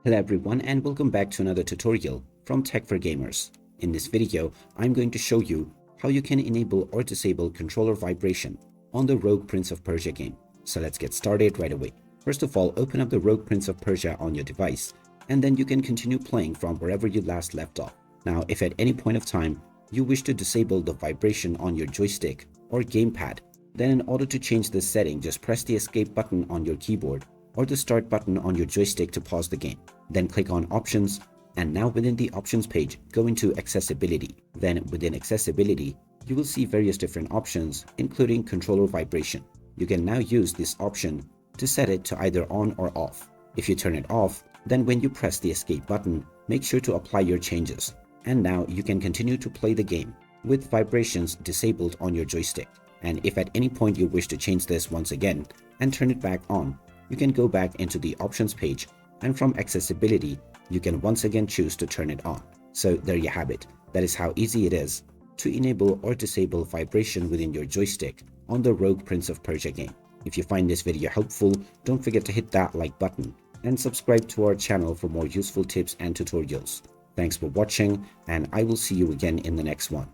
Hello everyone and welcome back to another tutorial from Tech for Gamers. In this video, I'm going to show you how you can enable or disable controller vibration on the Rogue Prince of Persia game. So let's get started right away. First of all, open up the Rogue Prince of Persia on your device and then you can continue playing from wherever you last left off. Now, if at any point of time you wish to disable the vibration on your joystick or gamepad, then in order to change this setting, just press the escape button on your keyboard or the start button on your joystick to pause the game. Then click on options, and now within the options page, go into accessibility. Then within accessibility, you will see various different options, including controller vibration. You can now use this option to set it to either on or off. If you turn it off, then when you press the escape button, make sure to apply your changes. And now you can continue to play the game with vibrations disabled on your joystick. And if at any point you wish to change this once again and turn it back on, you can go back into the options page, and from accessibility, you can once again choose to turn it on. So there you have it. That is how easy it is to enable or disable vibration within your joystick on the Rogue Prince of Persia game. If you find this video helpful, don't forget to hit that like button and subscribe to our channel for more useful tips and tutorials. Thanks for watching, and I will see you again in the next one.